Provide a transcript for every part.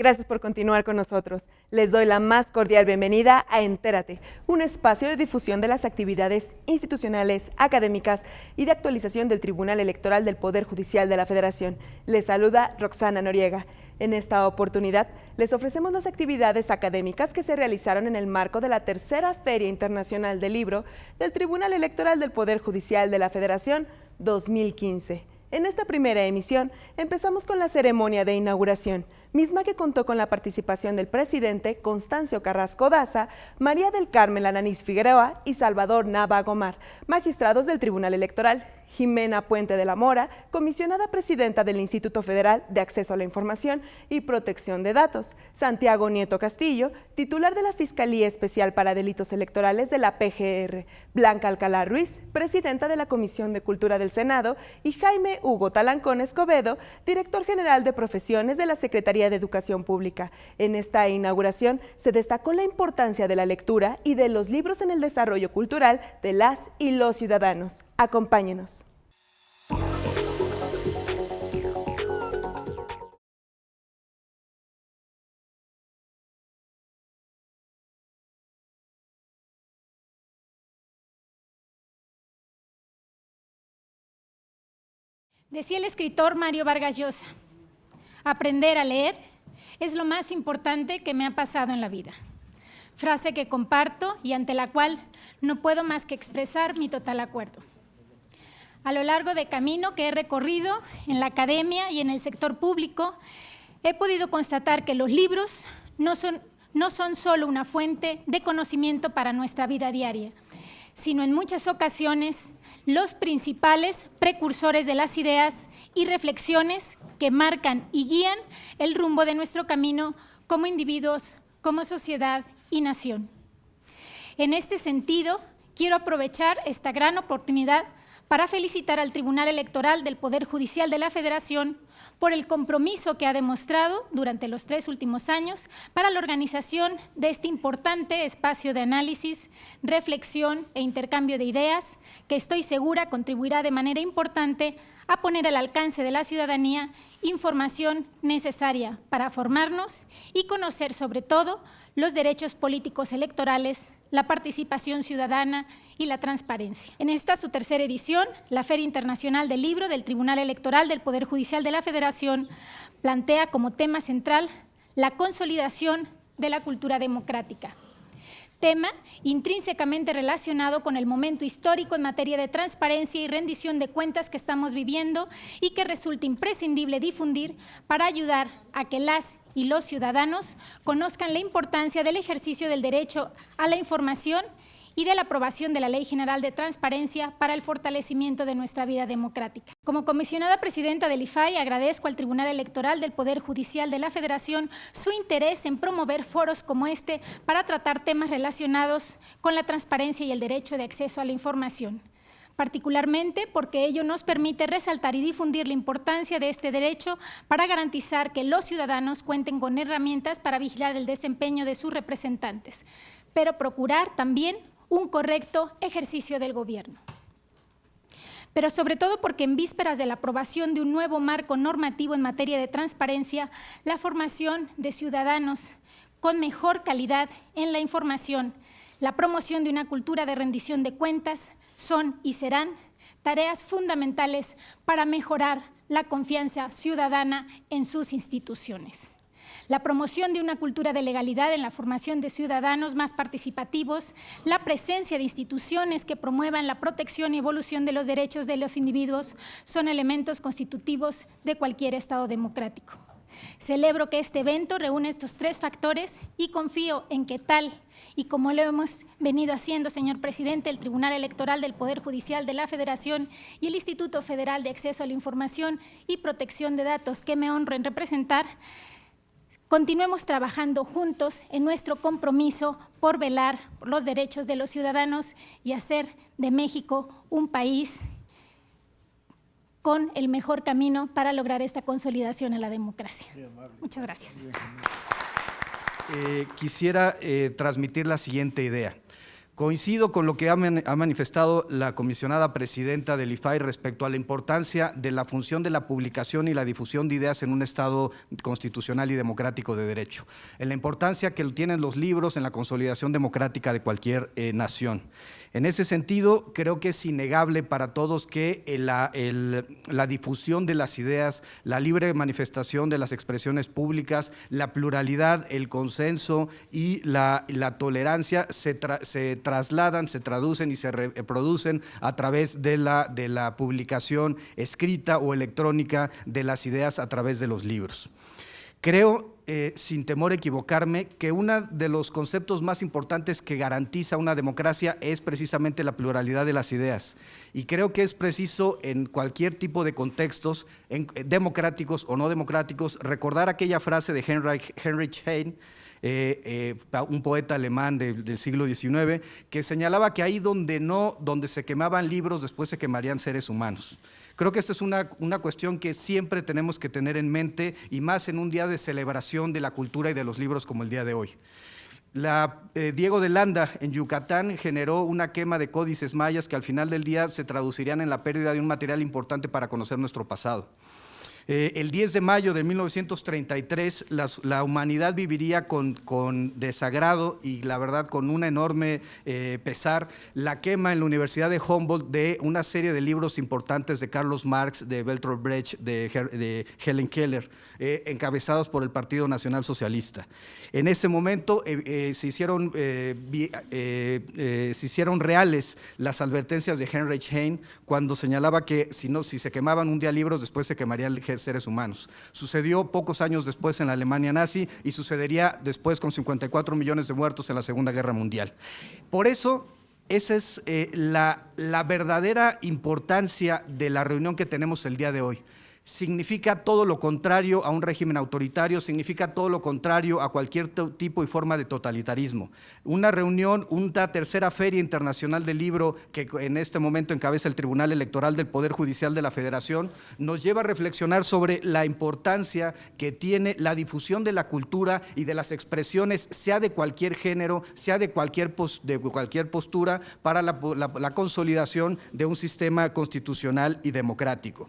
Gracias por continuar con nosotros. Les doy la más cordial bienvenida a Entérate, un espacio de difusión de las actividades institucionales, académicas y de actualización del Tribunal Electoral del Poder Judicial de la Federación. Les saluda Roxana Noriega. En esta oportunidad, les ofrecemos las actividades académicas que se realizaron en el marco de la tercera Feria Internacional del Libro del Tribunal Electoral del Poder Judicial de la Federación 2015. En esta primera emisión, empezamos con la ceremonia de inauguración, misma que contó con la participación del presidente Constancio Carrasco Daza, María del Carmen Alanís Figueroa y Salvador Nava Gomar, magistrados del Tribunal Electoral, Jimena Puente de la Mora, comisionada presidenta del Instituto Federal de Acceso a la Información y Protección de Datos, Santiago Nieto Castillo, titular de la Fiscalía Especial para Delitos Electorales de la PGR, Blanca Alcalá Ruiz, presidenta de la Comisión de Cultura del Senado, y Jaime Hugo Talancón Escobedo, director general de Profesiones de la Secretaría de Educación Pública. En esta inauguración se destacó la importancia de la lectura y de los libros en el desarrollo cultural de las y los ciudadanos. Acompáñenos. Decía el escritor Mario Vargas Llosa: aprender a leer es lo más importante que me ha pasado en la vida. Frase que comparto y ante la cual no puedo más que expresar mi total acuerdo. A lo largo del camino que he recorrido en la academia y en el sector público, he podido constatar que los libros no son solo una fuente de conocimiento para nuestra vida diaria, sino en muchas ocasiones los principales precursores de las ideas y reflexiones que marcan y guían el rumbo de nuestro camino como individuos, como sociedad y nación. En este sentido, quiero aprovechar esta gran oportunidad para felicitar al Tribunal Electoral del Poder Judicial de la Federación por el compromiso que ha demostrado durante los 3 últimos años para la organización de este importante espacio de análisis, reflexión e intercambio de ideas que estoy segura contribuirá de manera importante a poner al alcance de la ciudadanía información necesaria para formarnos y conocer sobre todo los derechos políticos electorales, la participación ciudadana y la transparencia. En esta, su tercera edición, la Feria Internacional del Libro del Tribunal Electoral del Poder Judicial de la Federación plantea como tema central la consolidación de la cultura democrática, tema intrínsecamente relacionado con el momento histórico en materia de transparencia y rendición de cuentas que estamos viviendo y que resulta imprescindible difundir para ayudar a que las y los ciudadanos conozcan la importancia del ejercicio del derecho a la información y de la aprobación de la Ley General de Transparencia para el fortalecimiento de nuestra vida democrática. Como comisionada presidenta del IFAI, agradezco al Tribunal Electoral del Poder Judicial de la Federación su interés en promover foros como este para tratar temas relacionados con la transparencia y el derecho de acceso a la información, particularmente porque ello nos permite resaltar y difundir la importancia de este derecho para garantizar que los ciudadanos cuenten con herramientas para vigilar el desempeño de sus representantes, pero procurar también un correcto ejercicio del gobierno. Pero sobre todo porque en vísperas de la aprobación de un nuevo marco normativo en materia de transparencia, la formación de ciudadanos con mejor calidad en la información, la promoción de una cultura de rendición de cuentas son y serán tareas fundamentales para mejorar la confianza ciudadana en sus instituciones. La promoción de una cultura de legalidad en la formación de ciudadanos más participativos, la presencia de instituciones que promuevan la protección y evolución de los derechos de los individuos son elementos constitutivos de cualquier Estado democrático. Celebro que este evento reúne estos 3 factores y confío en que tal y como lo hemos venido haciendo, señor presidente, el Tribunal Electoral del Poder Judicial de la Federación y el Instituto Federal de Acceso a la Información y Protección de Datos, que me honro en representar, continuemos trabajando juntos en nuestro compromiso por velar por los derechos de los ciudadanos y hacer de México un país con el mejor camino para lograr esta consolidación a la democracia. Muchas gracias. Quisiera transmitir la siguiente idea. Coincido con lo que ha manifestado la comisionada presidenta del IFAI respecto a la importancia de la función de la publicación y la difusión de ideas en un Estado constitucional y democrático de derecho, en la importancia que tienen los libros en la consolidación democrática de cualquier nación. En ese sentido, creo que es innegable para todos que la difusión de las ideas, la libre manifestación de las expresiones públicas, la pluralidad, el consenso y la tolerancia se trasladan, se traducen y se reproducen a través de la publicación escrita o electrónica de las ideas a través de los libros. Creo, sin temor a equivocarme, que uno de los conceptos más importantes que garantiza una democracia es precisamente la pluralidad de las ideas. Y creo que es preciso en cualquier tipo de contextos, democráticos o no democráticos, recordar aquella frase de Heinrich Heine, un poeta alemán del siglo XIX, que señalaba que ahí donde se quemaban libros, después se quemarían seres humanos. Creo que esta es una cuestión que siempre tenemos que tener en mente, y más en un día de celebración de la cultura y de los libros como el día de hoy. Diego de Landa, en Yucatán, generó una quema de códices mayas que al final del día se traducirían en la pérdida de un material importante para conocer nuestro pasado. El 10 de mayo de 1933, la humanidad viviría con desagrado y, la verdad, con un enorme pesar, la quema en la Universidad de Humboldt de una serie de libros importantes de Carlos Marx, de Bertolt Brecht, de Helen Keller, encabezados por el Partido Nacional Socialista. En ese momento se hicieron reales las advertencias de Heinrich Heine cuando señalaba que si se quemaban un día libros, después se quemarían seres humanos. Sucedió pocos años después en la Alemania nazi y sucedería después con 54 millones de muertos en la Segunda Guerra Mundial. Por eso, esa es la verdadera importancia de la reunión que tenemos el día de hoy. Significa todo lo contrario a un régimen autoritario, significa todo lo contrario a cualquier tipo y forma de totalitarismo. Una reunión, una tercera Feria Internacional del Libro, que en este momento encabeza el Tribunal Electoral del Poder Judicial de la Federación, nos lleva a reflexionar sobre la importancia que tiene la difusión de la cultura y de las expresiones, sea de cualquier género, sea de cualquier postura, para la consolidación de un sistema constitucional y democrático.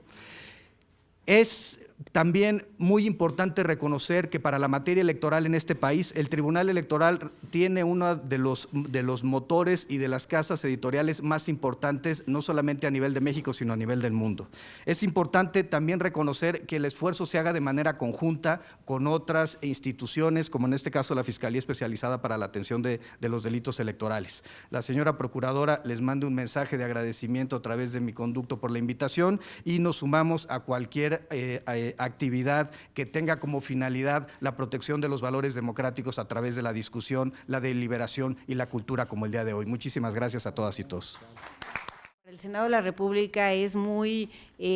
Es también muy importante reconocer que para la materia electoral en este país, el Tribunal Electoral tiene uno de los motores y de las casas editoriales más importantes, no solamente a nivel de México, sino a nivel del mundo. Es importante también reconocer que el esfuerzo se haga de manera conjunta con otras instituciones, como en este caso la Fiscalía Especializada para la Atención de los Delitos Electorales. La señora Procuradora les manda un mensaje de agradecimiento a través de mi conducto por la invitación, y nos sumamos a cualquier actividad que tenga como finalidad la protección de los valores democráticos a través de la discusión, la deliberación y la cultura como el día de hoy. Muchísimas gracias a todas y todos. Para el Senado de la República es muy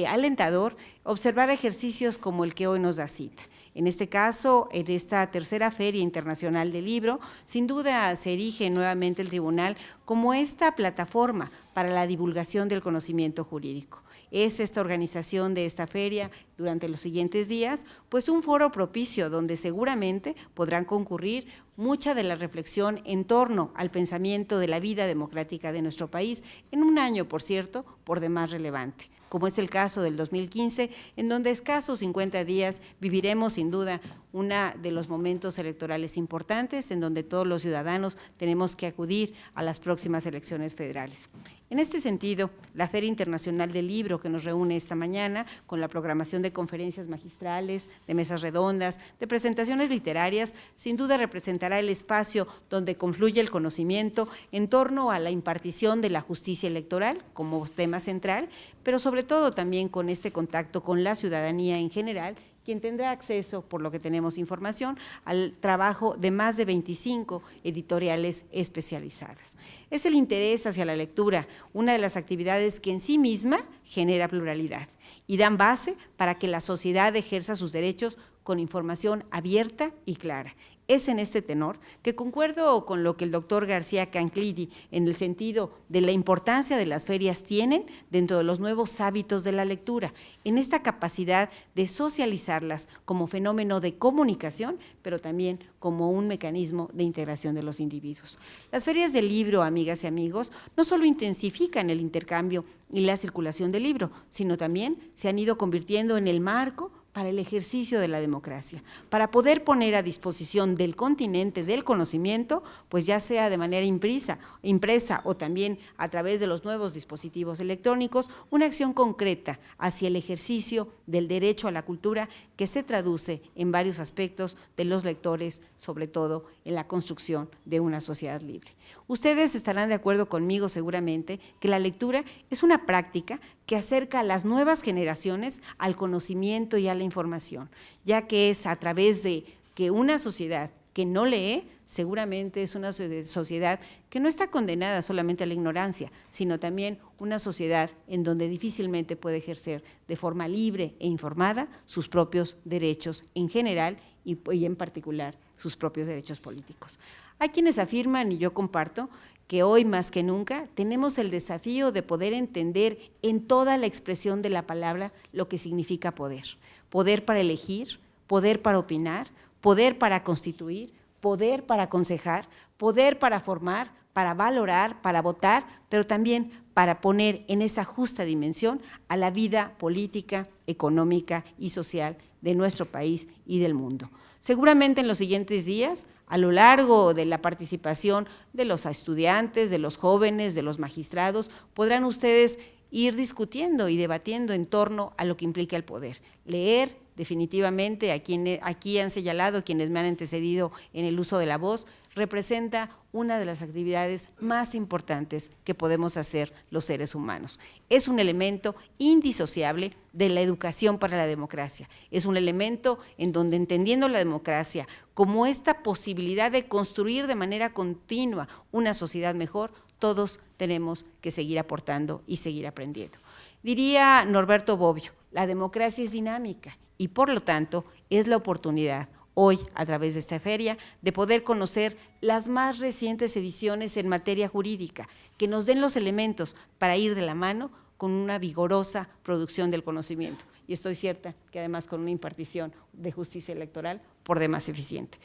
alentador observar ejercicios como el que hoy nos da cita. En este caso, en esta tercera Feria Internacional del Libro, sin duda se erige nuevamente el tribunal como esta plataforma para la divulgación del conocimiento jurídico. Es esta organización de esta feria durante los siguientes días, pues un foro propicio donde seguramente podrán concurrir mucha de la reflexión en torno al pensamiento de la vida democrática de nuestro país, en un año, por cierto, por demás relevante, como es el caso del 2015, en donde escasos 50 días viviremos sin duda uno de los momentos electorales importantes, en donde todos los ciudadanos tenemos que acudir a las próximas elecciones federales. En este sentido, la Feria Internacional del Libro que nos reúne esta mañana, con la programación de conferencias magistrales, de mesas redondas, de presentaciones literarias, sin duda representará el espacio donde confluye el conocimiento en torno a la impartición de la justicia electoral como tema central, pero sobre todo también con este contacto con la ciudadanía en general, quien tendrá acceso, por lo que tenemos información, al trabajo de más de 25 editoriales especializadas. Es el interés hacia la lectura, una de las actividades que en sí misma genera pluralidad y dan base para que la sociedad ejerza sus derechos con información abierta y clara. Es en este tenor que concuerdo con lo que el doctor García Canclini, en el sentido de la importancia de las ferias tienen dentro de los nuevos hábitos de la lectura, en esta capacidad de socializarlas como fenómeno de comunicación, pero también como un mecanismo de integración de los individuos. Las ferias del libro, amigas y amigos, no solo intensifican el intercambio y la circulación del libro, sino también se han ido convirtiendo en el marco para el ejercicio de la democracia, para poder poner a disposición del continente del conocimiento, pues ya sea de manera impresa o también a través de los nuevos dispositivos electrónicos, una acción concreta hacia el ejercicio del derecho a la cultura que se traduce en varios aspectos de los lectores, sobre todo en la construcción de una sociedad libre. Ustedes estarán de acuerdo conmigo seguramente que la lectura es una práctica que acerca a las nuevas generaciones al conocimiento y a la información, ya que es a través de que una sociedad que no lee, seguramente es una sociedad que no está condenada solamente a la ignorancia, sino también una sociedad en donde difícilmente puede ejercer de forma libre e informada sus propios derechos en general y en particular sus propios derechos políticos. Hay quienes afirman, y yo comparto, que hoy más que nunca tenemos el desafío de poder entender en toda la expresión de la palabra lo que significa poder. Poder para elegir, poder para opinar, poder para constituir, poder para aconsejar, poder para formar, para valorar, para votar, pero también para poner en esa justa dimensión a la vida política, económica y social de nuestro país y del mundo. Seguramente en los siguientes días, a lo largo de la participación de los estudiantes, de los jóvenes, de los magistrados, podrán ustedes ir discutiendo y debatiendo en torno a lo que implica el poder. Leer, definitivamente, aquí han señalado quienes me han antecedido en el uso de la voz, representa una de las actividades más importantes que podemos hacer los seres humanos. Es un elemento indisociable de la educación para la democracia. Es un elemento en donde, entendiendo la democracia como esta posibilidad de construir de manera continua una sociedad mejor, todos tenemos que seguir aportando y seguir aprendiendo. Diría Norberto Bobbio, la democracia es dinámica y por lo tanto es la oportunidad hoy, a través de esta feria, de poder conocer las más recientes ediciones en materia jurídica, que nos den los elementos para ir de la mano con una vigorosa producción del conocimiento. Y estoy cierta que además con una impartición de justicia electoral por demás eficiente.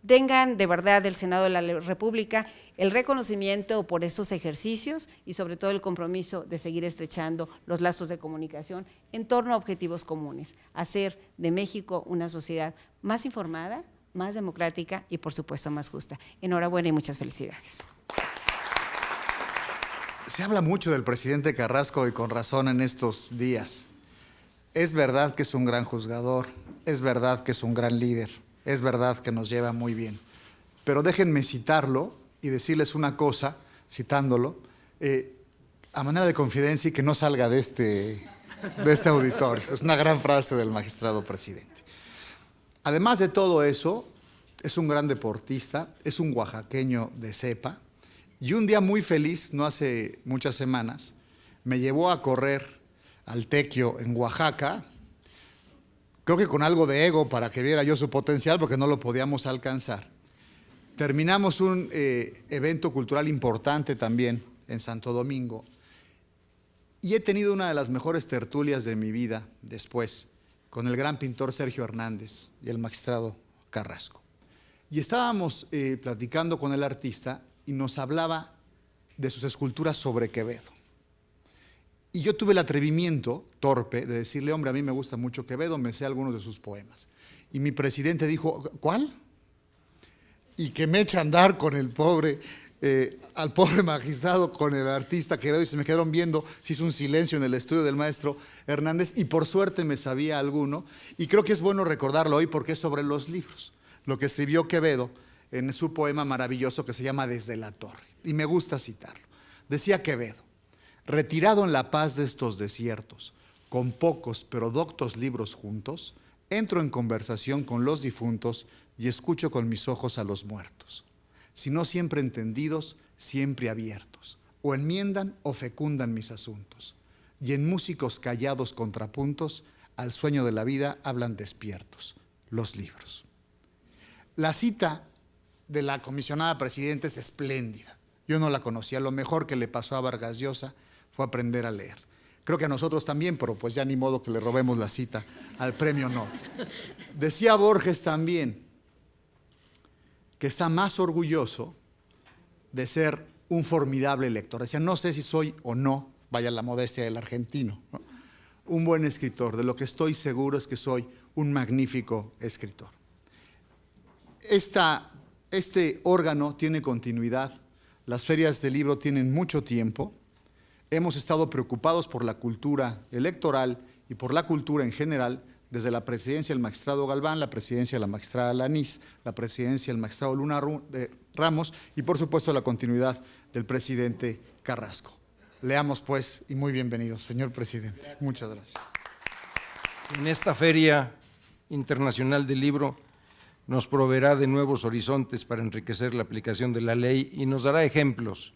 Tengan de verdad del Senado de la República el reconocimiento por estos ejercicios y sobre todo el compromiso de seguir estrechando los lazos de comunicación en torno a objetivos comunes, hacer de México una sociedad más informada, más democrática y por supuesto más justa. Enhorabuena y muchas felicidades. Se habla mucho del presidente Carrasco y con razón en estos días. Es verdad que es un gran juzgador, es verdad que es un gran líder. Es verdad que nos lleva muy bien, pero déjenme citarlo y decirles una cosa, citándolo, a manera de confidencia y que no salga de este auditorio. Es una gran frase del magistrado presidente. Además de todo eso, es un gran deportista, es un oaxaqueño de cepa, y un día muy feliz, no hace muchas semanas, me llevó a correr al Tequio en Oaxaca. Creo que con algo de ego para que viera yo su potencial, porque no lo podíamos alcanzar. Terminamos un evento cultural importante también en Santo Domingo y he tenido una de las mejores tertulias de mi vida después con el gran pintor Sergio Hernández y el magistrado Carrasco. Y estábamos platicando con el artista y nos hablaba de sus esculturas sobre Quevedo. Y yo tuve el atrevimiento, torpe, de decirle, hombre, a mí me gusta mucho Quevedo, me sé algunos de sus poemas. Y mi presidente dijo, ¿cuál? Y que me echa a andar con el al pobre magistrado, con el artista Quevedo, y se me quedaron viendo, se hizo un silencio en el estudio del maestro Hernández, y por suerte me sabía alguno, y creo que es bueno recordarlo hoy porque es sobre los libros, lo que escribió Quevedo en su poema maravilloso que se llama Desde la Torre, y me gusta citarlo. Decía Quevedo: retirado en la paz de estos desiertos, con pocos pero doctos libros juntos, entro en conversación con los difuntos y escucho con mis ojos a los muertos. Si no siempre entendidos, siempre abiertos, o enmiendan o fecundan mis asuntos, y en músicos callados contrapuntos, al sueño de la vida hablan despiertos. los libros. La cita de la comisionada presidenta es espléndida. Yo no la conocía. Lo mejor que le pasó a Vargas Llosa fue aprender a leer. Creo que a nosotros también, pero pues ya ni modo que le robemos la cita al premio Nobel. Decía Borges también que está más orgulloso de ser un formidable lector. Decía, no sé si soy o no, vaya la modestia del argentino, ¿no?, un buen escritor. De lo que estoy seguro es que soy un magnífico escritor. Este órgano tiene continuidad. Las ferias del libro tienen mucho tiempo. Hemos estado preocupados por la cultura electoral y por la cultura en general, desde la presidencia del magistrado Galván, la presidencia de la magistrada Lanís, la presidencia del magistrado Luna Ramos y, por supuesto, la continuidad del presidente Carrasco. Leamos, pues, y muy bienvenidos, señor presidente. Gracias. Muchas gracias. En esta Feria Internacional del Libro nos proveerá de nuevos horizontes para enriquecer la aplicación de la ley y nos dará ejemplos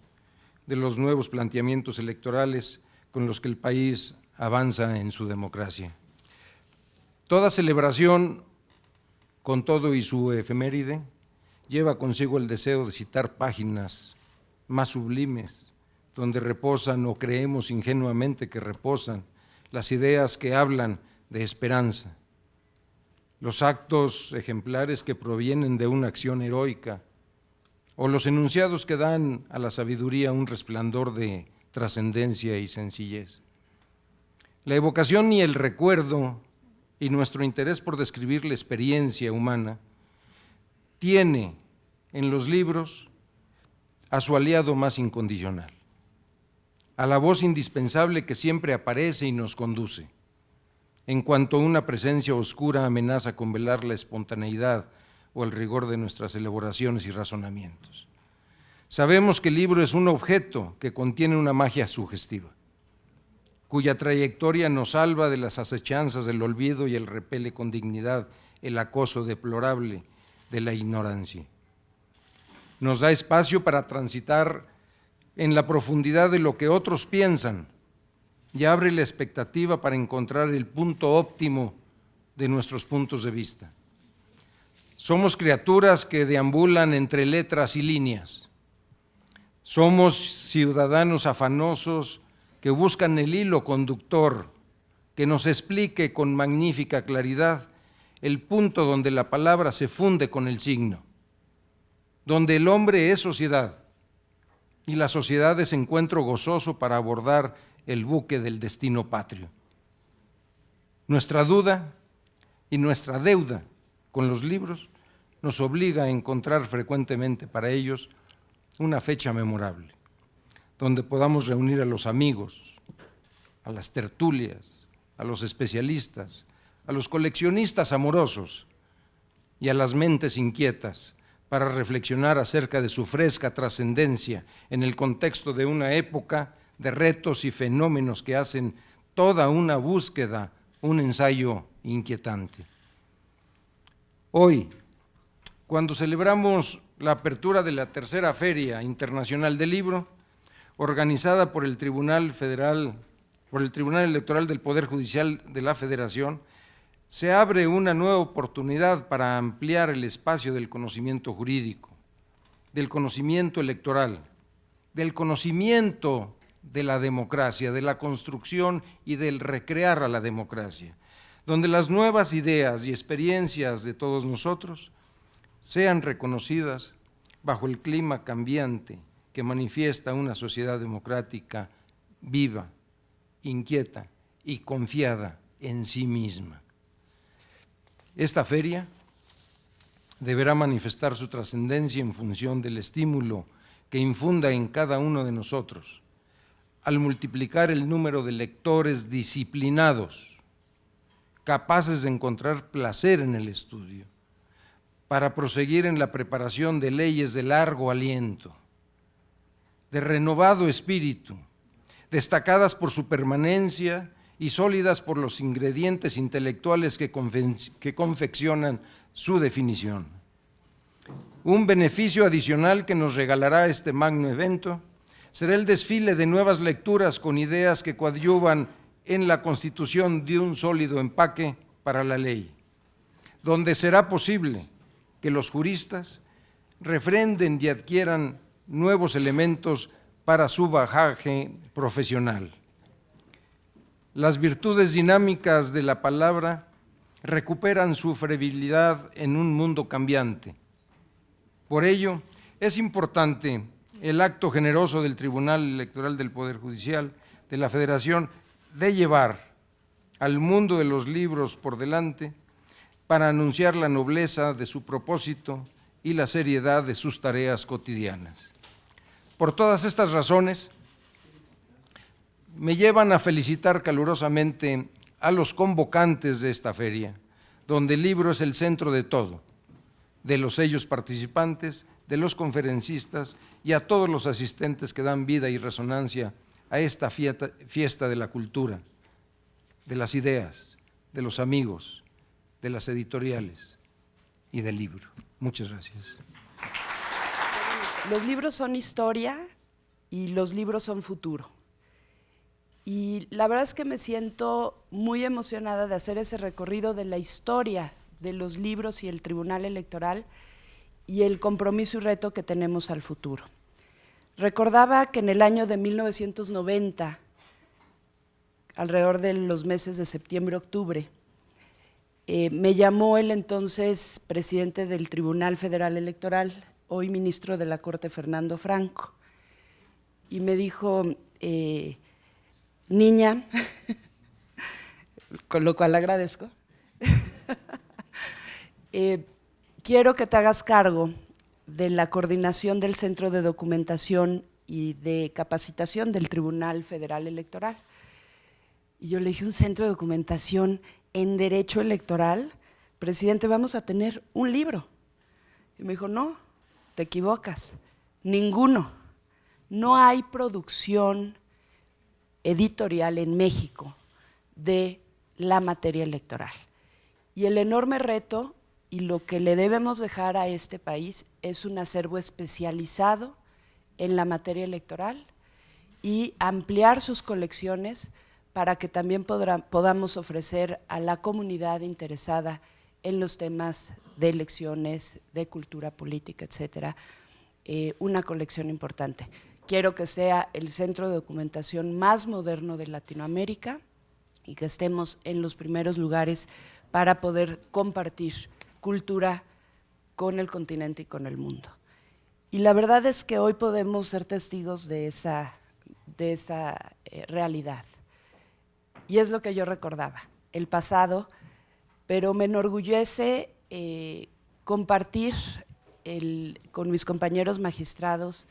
de los nuevos planteamientos electorales con los que el país avanza en su democracia. Toda celebración, con todo y su efeméride, lleva consigo el deseo de citar páginas más sublimes, donde reposan o creemos ingenuamente que reposan las ideas que hablan de esperanza, los actos ejemplares que provienen de una acción heroica, o los enunciados que dan a la sabiduría un resplandor de trascendencia y sencillez. La evocación y el recuerdo y nuestro interés por describir la experiencia humana tiene en los libros a su aliado más incondicional, a la voz indispensable que siempre aparece y nos conduce, en cuanto una presencia oscura amenaza con velar la espontaneidad o el rigor de nuestras elaboraciones y razonamientos. Sabemos que el libro es un objeto que contiene una magia sugestiva, cuya trayectoria nos salva de las acechanzas del olvido y el repele con dignidad el acoso deplorable de la ignorancia. Nos da espacio para transitar en la profundidad de lo que otros piensan y abre la expectativa para encontrar el punto óptimo de nuestros puntos de vista. Somos criaturas que deambulan entre letras y líneas. Somos ciudadanos afanosos que buscan el hilo conductor que nos explique con magnífica claridad el punto donde la palabra se funde con el signo, donde el hombre es sociedad y la sociedad es encuentro gozoso para abordar el buque del destino patrio. Nuestra duda y nuestra deuda con los libros nos obliga a encontrar frecuentemente para ellos una fecha memorable, donde podamos reunir a los amigos, a las tertulias, a los especialistas, a los coleccionistas amorosos y a las mentes inquietas para reflexionar acerca de su fresca trascendencia en el contexto de una época de retos y fenómenos que hacen toda una búsqueda un ensayo inquietante. Hoy, cuando celebramos la apertura de la tercera Feria Internacional del Libro, organizada por el Tribunal Electoral del Poder Judicial de la Federación, se abre una nueva oportunidad para ampliar el espacio del conocimiento jurídico, del conocimiento electoral, del conocimiento de la democracia, de la construcción y del recrear a la democracia, donde las nuevas ideas y experiencias de todos nosotros sean reconocidas bajo el clima cambiante que manifiesta una sociedad democrática viva, inquieta y confiada en sí misma. Esta feria deberá manifestar su trascendencia en función del estímulo que infunda en cada uno de nosotros, al multiplicar el número de lectores disciplinados, capaces de encontrar placer en el estudio, para proseguir en la preparación de leyes de largo aliento, de renovado espíritu, destacadas por su permanencia y sólidas por los ingredientes intelectuales que confeccionan su definición. Un beneficio adicional que nos regalará este magno evento será el desfile de nuevas lecturas con ideas que coadyuvan en la constitución de un sólido empaque para la ley, donde será posible que los juristas refrenden y adquieran nuevos elementos para su bagaje profesional. Las virtudes dinámicas de la palabra recuperan su febriilidad en un mundo cambiante. Por ello, es importante el acto generoso del Tribunal Electoral del Poder Judicial de la Federación de llevar al mundo de los libros por delante para anunciar la nobleza de su propósito y la seriedad de sus tareas cotidianas. Por todas estas razones, me llevan a felicitar calurosamente a los convocantes de esta feria, donde el libro es el centro de todo, de los sellos participantes, de los conferencistas y a todos los asistentes que dan vida y resonancia a esta fiesta de la cultura, de las ideas, de los amigos, de las editoriales y del libro. Muchas gracias. Los libros son historia y los libros son futuro. Y la verdad es que me siento muy emocionada de hacer ese recorrido de la historia de los libros y el Tribunal Electoral y el compromiso y reto que tenemos al futuro. Recordaba que en el año de 1990, alrededor de los meses de septiembre-octubre, me llamó el entonces presidente del Tribunal Federal Electoral, hoy ministro de la Corte, Fernando Franco, y me dijo, niña, con lo cual agradezco, quiero que te hagas cargo de la coordinación del Centro de Documentación y de Capacitación del Tribunal Federal Electoral. Y yo le dije, ¿un centro de documentación en derecho electoral? Presidente, vamos a tener un libro. Y me dijo, no, te equivocas, ninguno. No hay producción editorial en México de la materia electoral. Y el enorme reto y lo que le debemos dejar a este país es un acervo especializado en la materia electoral y ampliar sus colecciones para que también podamos ofrecer a la comunidad interesada en los temas de elecciones, de cultura política, etcétera, una colección importante. Quiero que sea el centro de documentación más moderno de Latinoamérica y que estemos en los primeros lugares para poder compartir cultura con el continente y con el mundo. Y la verdad es que hoy podemos ser testigos de esa realidad. Y es lo que yo recordaba, el pasado, pero me enorgullece compartir con mis compañeros magistrados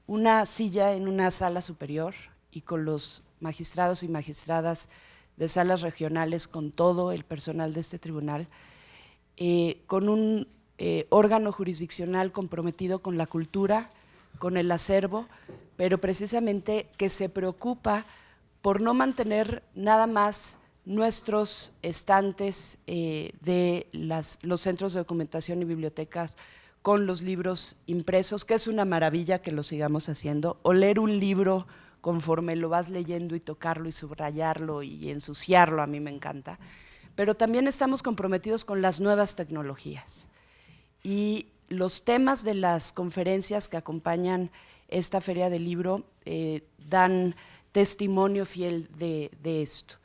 una silla en una sala superior y con los magistrados y magistradas de salas regionales, con todo el personal de este tribunal, con un órgano jurisdiccional comprometido con la cultura, con el acervo, pero precisamente que se preocupa por no mantener nada más nuestros estantes de los centros de documentación y bibliotecas con los libros impresos, que es una maravilla que lo sigamos haciendo, o leer un libro conforme lo vas leyendo y tocarlo y subrayarlo y ensuciarlo, a mí me encanta, pero también estamos comprometidos con las nuevas tecnologías. Y los temas de las conferencias que acompañan esta Feria del Libro dan testimonio fiel de esto.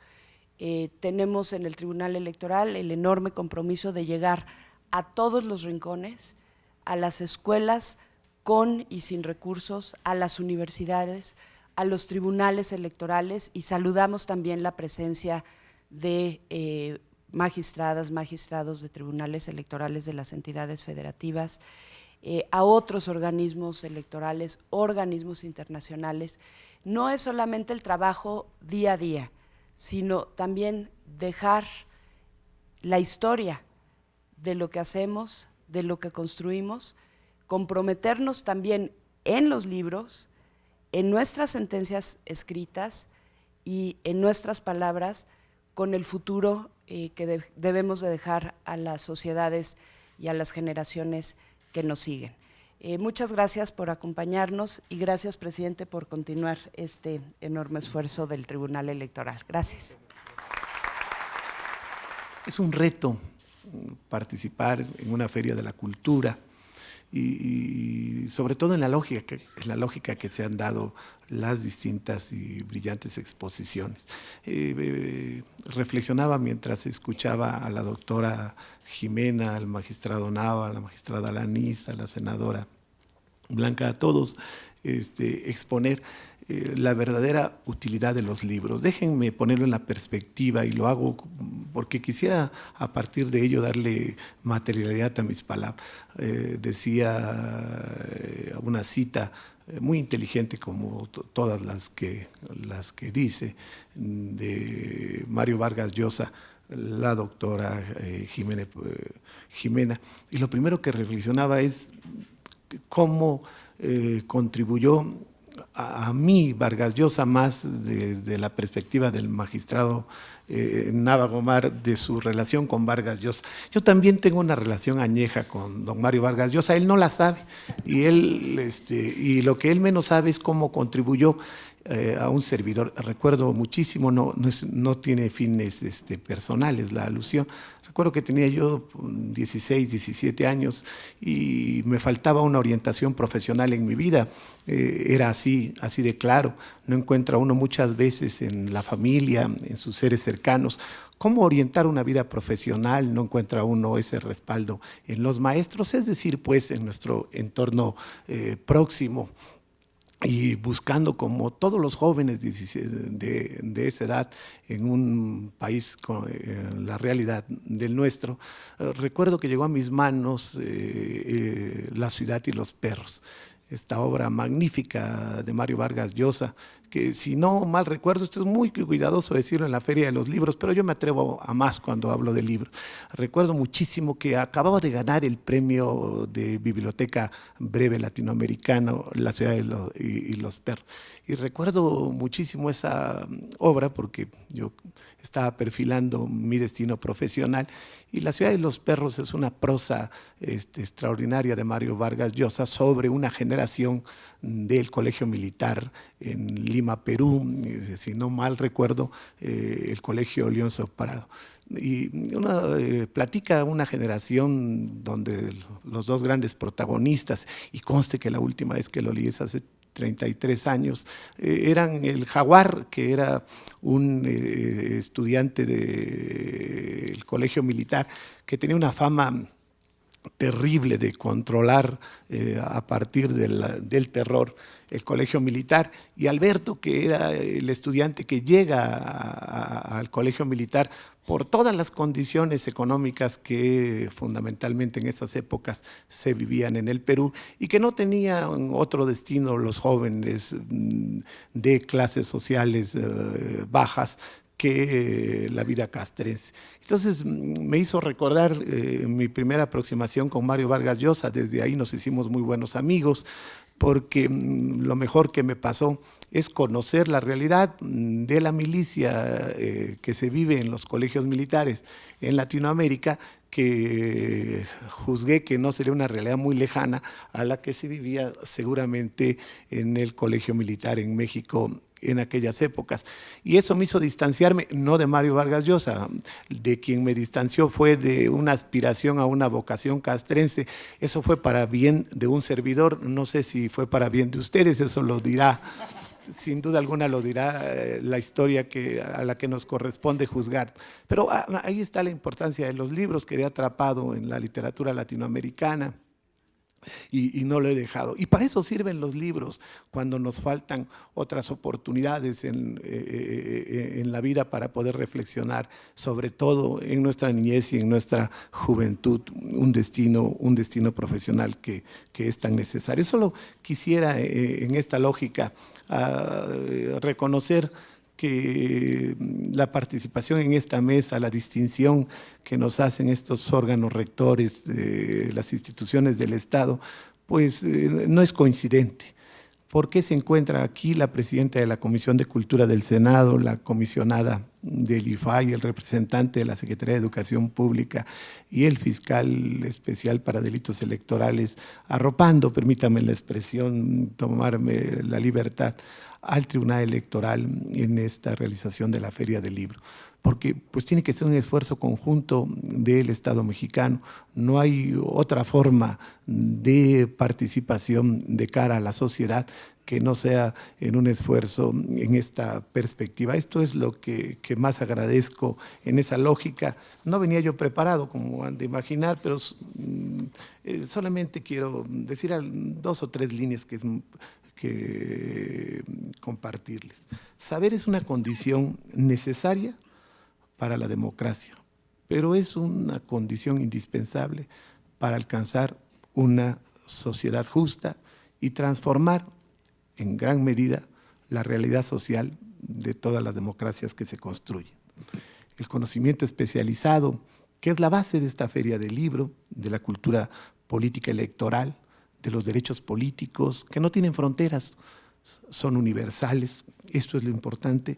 Tenemos en el Tribunal Electoral el enorme compromiso de llegar a todos los rincones, a las escuelas con y sin recursos, a las universidades, a los tribunales electorales, y saludamos también la presencia de magistradas, magistrados de tribunales electorales de las entidades federativas, a otros organismos electorales, organismos internacionales. No es solamente el trabajo día a día, sino también dejar la historia de lo que hacemos, de lo que construimos, comprometernos también en los libros, en nuestras sentencias escritas y en nuestras palabras con el futuro que debemos de dejar a las sociedades y a las generaciones que nos siguen. Muchas gracias por acompañarnos y gracias, presidente, por continuar este enorme esfuerzo del Tribunal Electoral. Gracias. Es un reto participar en una feria de la cultura y sobre todo en la lógica que se han dado las distintas y brillantes exposiciones. Reflexionaba mientras escuchaba a la doctora Jimena, al magistrado Nava, a la magistrada Lanís, a la senadora Blanca, a todos exponer la verdadera utilidad de los libros. Déjenme ponerlo en la perspectiva y lo hago porque quisiera a partir de ello darle materialidad a mis palabras. Decía una cita muy inteligente como todas las que dice, de Mario Vargas Llosa, la doctora Jimena, y lo primero que reflexionaba es cómo contribuyó a mí Vargas Llosa más desde la perspectiva del magistrado Nava Gomar, de su relación con Vargas Llosa. Yo también tengo una relación añeja con don Mario Vargas Llosa, él no la sabe, y lo que él menos sabe es cómo contribuyó a un servidor. Recuerdo muchísimo, no tiene fines personales la alusión. Recuerdo que tenía yo 16, 17 años y me faltaba una orientación profesional en mi vida. Era así de claro. No encuentra uno muchas veces en la familia, en sus seres cercanos, cómo orientar una vida profesional. No encuentra uno ese respaldo en los maestros, es decir, pues en nuestro entorno próximo. Y buscando, como todos los jóvenes de esa edad, en un país con la realidad del nuestro, recuerdo que llegó a mis manos La ciudad y los perros, esta obra magnífica de Mario Vargas Llosa, que si no mal recuerdo, esto es muy cuidadoso decirlo en la Feria de los Libros, pero yo me atrevo a más cuando hablo de libros. Recuerdo muchísimo que acababa de ganar el premio de Biblioteca Breve Latinoamericano, La ciudad y los perros. Y recuerdo muchísimo esa obra porque yo estaba perfilando mi destino profesional, y La ciudad y los perros es una prosa extraordinaria de Mario Vargas Llosa sobre una generación del Colegio Militar en Lima, Perú, si no mal recuerdo, el Colegio Leoncio Prado. Y platica una generación donde los dos grandes protagonistas, y conste que la última vez que lo leí es hace 33 años, eran el Jaguar, que era un estudiante del Colegio Militar que tenía una fama terrible de controlar a partir del terror el Colegio Militar, y Alberto, que era el estudiante que llega al Colegio Militar por todas las condiciones económicas que fundamentalmente en esas épocas se vivían en el Perú y que no tenían otro destino los jóvenes de clases sociales bajas que la vida castrense. Entonces me hizo recordar mi primera aproximación con Mario Vargas Llosa. Desde ahí nos hicimos muy buenos amigos, porque lo mejor que me pasó es conocer la realidad de la milicia que se vive en los colegios militares en Latinoamérica, que juzgué que no sería una realidad muy lejana a la que se vivía seguramente en el Colegio Militar en México en aquellas épocas. Y eso me hizo distanciarme, no de Mario Vargas Llosa, de quien me distanció fue de una aspiración a una vocación castrense. Eso fue para bien de un servidor, no sé si fue para bien de ustedes, eso lo dirá, sin duda alguna lo dirá la historia a la que nos corresponde juzgar. Pero ahí está la importancia de los libros, quedé atrapado en la literatura latinoamericana. Y no lo he dejado. Y para eso sirven los libros, cuando nos faltan otras oportunidades en la vida para poder reflexionar, sobre todo en nuestra niñez y en nuestra juventud, un destino profesional que es tan necesario. Solo quisiera en esta lógica reconocer que la participación en esta mesa, la distinción que nos hacen estos órganos rectores de las instituciones del Estado, pues no es coincidente. ¿Por qué se encuentra aquí la presidenta de la Comisión de Cultura del Senado, la comisionada del IFAI, el representante de la Secretaría de Educación Pública y el fiscal especial para delitos electorales, arropando, permítame la expresión, tomarme la libertad, al Tribunal Electoral en esta realización de la Feria del Libro. Porque pues tiene que ser un esfuerzo conjunto del Estado mexicano. No hay otra forma de participación de cara a la sociedad que no sea en un esfuerzo en esta perspectiva. Esto es lo que más agradezco en esa lógica. No venía yo preparado, como han de imaginar, pero solamente quiero decir 2 o 3 líneas que compartirles. Saber es una condición necesaria para la democracia, pero es una condición indispensable para alcanzar una sociedad justa y transformar en gran medida la realidad social de todas las democracias que se construyen. El conocimiento especializado, que es la base de esta Feria del Libro, de la cultura política electoral, de los derechos políticos, que no tienen fronteras, son universales, esto es lo importante,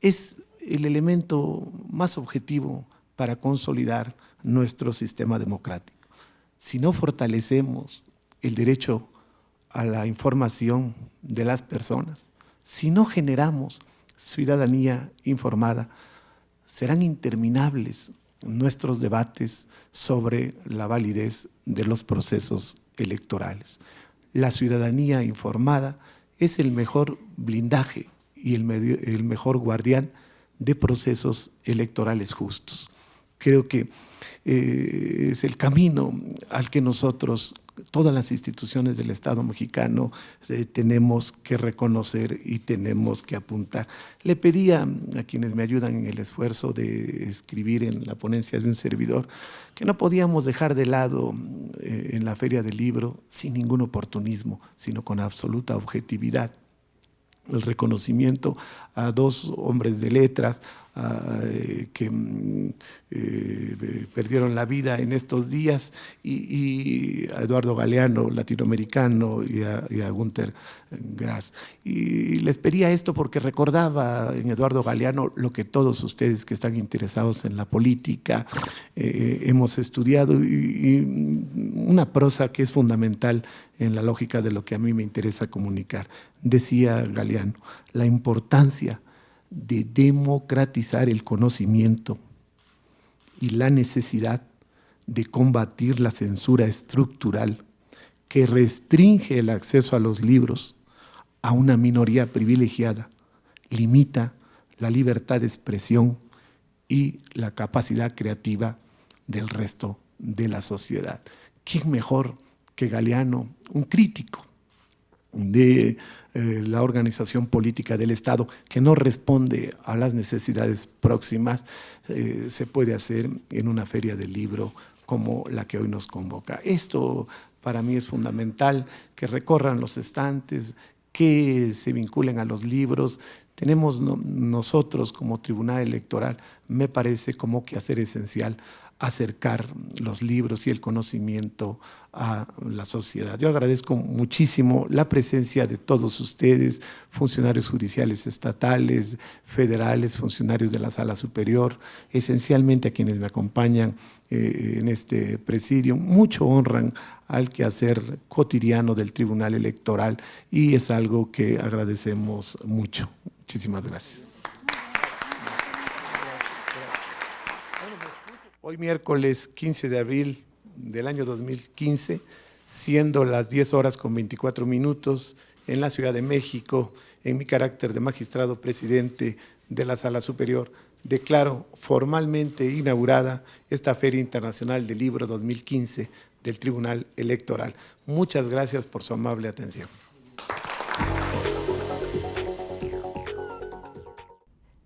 es el elemento más objetivo para consolidar nuestro sistema democrático. Si no fortalecemos el derecho a la información de las personas, si no generamos ciudadanía informada, serán interminables nuestros debates sobre la validez de los procesos electorales. La ciudadanía informada es el mejor blindaje y el mejor guardián de procesos electorales justos. Creo que es el camino al que nosotros, todas las instituciones del Estado mexicano, tenemos que reconocer y tenemos que apuntar. Le pedía a quienes me ayudan en el esfuerzo de escribir en la ponencia de un servidor que no podíamos dejar de lado en la Feria del Libro sin ningún oportunismo, sino con absoluta objetividad. El reconocimiento a 2 hombres de letras que perdieron la vida en estos días, y a Eduardo Galeano, latinoamericano, y a Günter Grass. Y les pedía esto porque recordaba en Eduardo Galeano lo que todos ustedes que están interesados en la política hemos estudiado, y una prosa que es fundamental en la lógica de lo que a mí me interesa comunicar. Decía Galeano, la importancia de democratizar el conocimiento y la necesidad de combatir la censura estructural que restringe el acceso a los libros a una minoría privilegiada, limita la libertad de expresión y la capacidad creativa del resto de la sociedad. ¿Quién mejor que Galeano, un crítico de la organización política del Estado, que no responde a las necesidades próximas, se puede hacer en una feria del libro como la que hoy nos convoca? Esto para mí es fundamental, que recorran los estantes, que se vinculen a los libros. Tenemos nosotros como Tribunal Electoral, me parece como que hacer esencial acercar los libros y el conocimiento a la sociedad. Yo agradezco muchísimo la presencia de todos ustedes, funcionarios judiciales estatales, federales, funcionarios de la Sala Superior, esencialmente a quienes me acompañan en este presidio. Mucho honran al quehacer cotidiano del Tribunal Electoral y es algo que agradecemos mucho. Muchísimas gracias. Hoy miércoles 15 de abril del año 2015, siendo las 10:24 en la Ciudad de México, en mi carácter de magistrado presidente de la Sala Superior, declaro formalmente inaugurada esta Feria Internacional del Libro 2015 del Tribunal Electoral. Muchas gracias por su amable atención.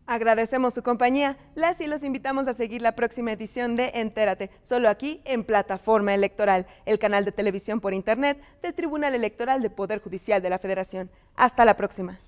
Agradecemos su compañía. Las y los invitamos a seguir la próxima edición de Entérate, solo aquí en Plataforma Electoral, el canal de televisión por internet del Tribunal Electoral del Poder Judicial de la Federación. Hasta la próxima.